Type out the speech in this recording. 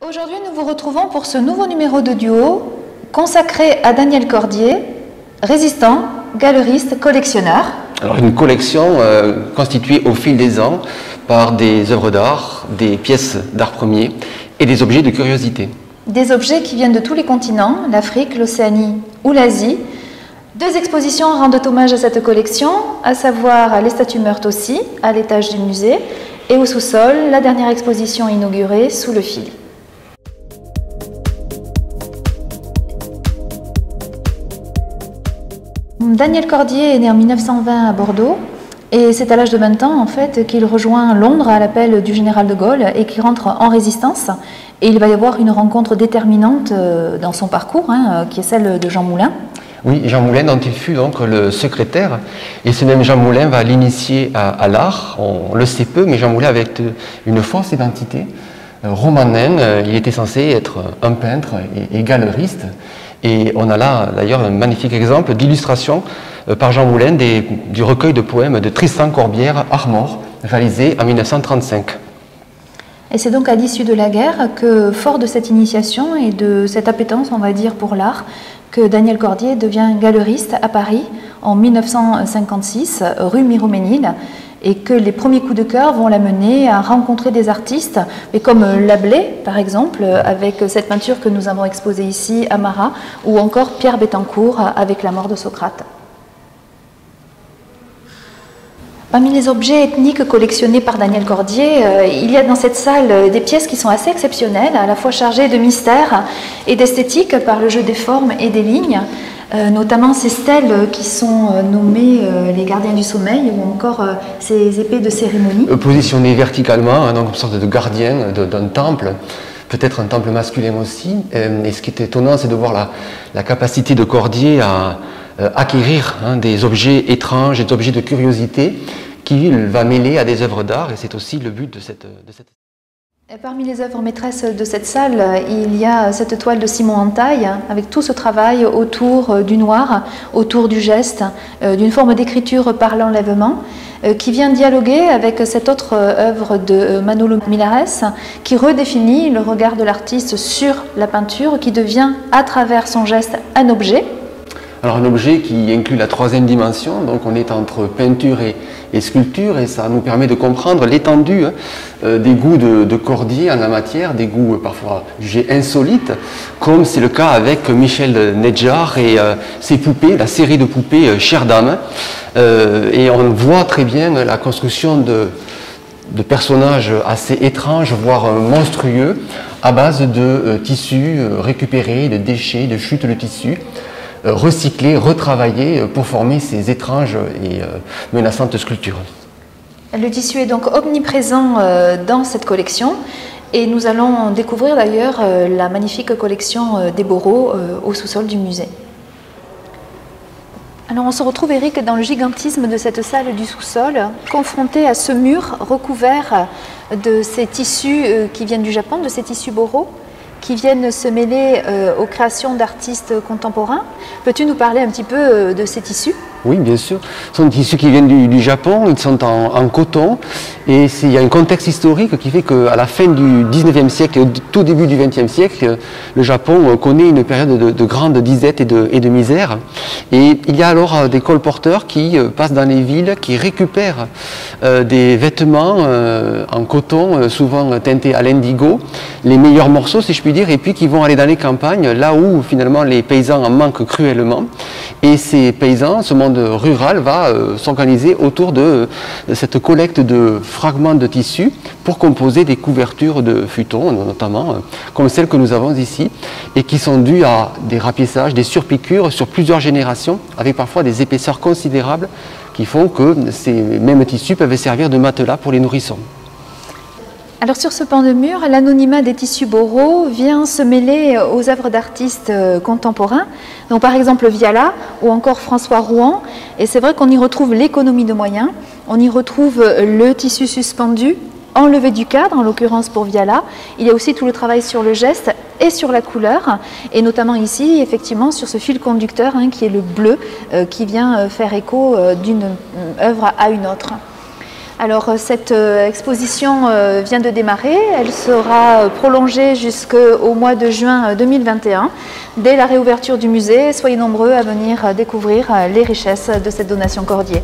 Aujourd'hui, nous vous retrouvons pour ce nouveau numéro de duo consacré à Daniel Cordier, résistant, galeriste, collectionneur. Alors une collection constituée au fil des ans par des œuvres d'art, des pièces d'art premier et des objets de curiosité. Des objets qui viennent de tous les continents, l'Afrique, l'Océanie ou l'Asie. Deux expositions rendent hommage à cette collection, à savoir les statues meurtres aussi, à l'étage du musée, et au sous-sol, la dernière exposition inaugurée, Sous le fil. Daniel Cordier est né en 1920 à Bordeaux et c'est à l'âge de 20 ans en fait qu'il rejoint Londres à l'appel du général de Gaulle et qu'il rentre en résistance. Et il va y avoir une rencontre déterminante dans son parcours, qui est celle de Jean Moulin. Oui, Jean Moulin dont il fut donc le secrétaire, et ce même Jean Moulin va l'initier à l'art. On le sait peu, mais Jean Moulin avait une fausse identité romanen. Il était censé être un peintre et galeriste. Et on a là d'ailleurs un magnifique exemple d'illustration par Jean Moulin du recueil de poèmes de Tristan Corbière, Armor, réalisé en 1935. Et c'est donc à l'issue de la guerre que, fort de cette initiation et de cette appétence, on va dire, pour l'art, que Daniel Cordier devient galeriste à Paris en 1956, rue Miromesnil, et que les premiers coups de cœur vont l'amener à rencontrer des artistes, et comme Lablé, par exemple, avec cette peinture que nous avons exposée ici à Marat, ou encore Pierre Bettencourt avec La mort de Socrate. Parmi les objets ethniques collectionnés par Daniel Cordier, il y a dans cette salle des pièces qui sont assez exceptionnelles, à la fois chargées de mystère et d'esthétique par le jeu des formes et des lignes, notamment ces stèles qui sont nommées les gardiens du sommeil ou encore ces épées de cérémonie. Positionnées verticalement, donc une sorte de gardien d'un temple, peut-être un temple masculin aussi. Et ce qui est étonnant, c'est de voir la capacité de Cordier à acquérir des objets étranges, des objets de curiosité qu'il va mêler à des œuvres d'art, et c'est aussi le but de cette... Et parmi les œuvres maîtresses de cette salle, il y a cette toile de Simon Antaille, avec tout ce travail autour du noir, autour du geste, d'une forme d'écriture par l'enlèvement, qui vient dialoguer avec cette autre œuvre de Manolo Milares, qui redéfinit le regard de l'artiste sur la peinture, qui devient, à travers son geste, un objet. Alors un objet qui inclut la troisième dimension, donc on est entre peinture et sculpture, et ça nous permet de comprendre l'étendue des goûts de Cordier en la matière, des goûts parfois jugés insolites, comme c'est le cas avec Michel Nedjar et ses poupées, la série de poupées Chères dames. Et on voit très bien la construction de personnages assez étranges, voire monstrueux, à base de tissus récupérés, de déchets, de chutes de tissus, recyclés, retravaillés pour former ces étranges et menaçantes sculptures. Le tissu est donc omniprésent dans cette collection et nous allons découvrir d'ailleurs la magnifique collection des Bourreaux au sous-sol du musée. Alors on se retrouve, Eric, dans le gigantisme de cette salle du sous-sol, confronté à ce mur recouvert de ces tissus qui viennent du Japon, de ces tissus Bourreaux, qui viennent se mêler aux créations d'artistes contemporains. Peux-tu nous parler un petit peu de ces tissus ? Oui, bien sûr. Ce sont des tissus qui viennent du Japon, ils sont en coton, et il y a un contexte historique qui fait qu'à la fin du 19e siècle et au tout début du 20e siècle, le Japon connaît une période de grande disette et de misère. Et il y a alors des colporteurs qui passent dans les villes, qui récupèrent des vêtements en coton, souvent teintés à l'indigo, les meilleurs morceaux si je puis dire, et puis qui vont aller dans les campagnes, là où finalement les paysans en manquent cruellement. Et ces paysans, ce monde rural va s'organiser autour de cette collecte de fragments de tissu pour composer des couvertures de futons, notamment comme celles que nous avons ici, et qui sont dues à des rapiessages, des surpiqûres sur plusieurs générations, avec parfois des épaisseurs considérables qui font que ces mêmes tissus peuvent servir de matelas pour les nourrissons. Alors sur ce pan de mur, l'anonymat des tissus Bourreaux vient se mêler aux œuvres d'artistes contemporains, donc par exemple Viala ou encore François Rouen, et c'est vrai qu'on y retrouve l'économie de moyens, on y retrouve le tissu suspendu, enlevé du cadre, en l'occurrence pour Viala. Il y a aussi tout le travail sur le geste et sur la couleur, et notamment ici, effectivement, sur ce fil conducteur qui est le bleu, qui vient faire écho d'une œuvre à une autre. Alors cette exposition vient de démarrer, elle sera prolongée jusqu'au mois de juin 2021. Dès la réouverture du musée, soyez nombreux à venir découvrir les richesses de cette donation Cordier.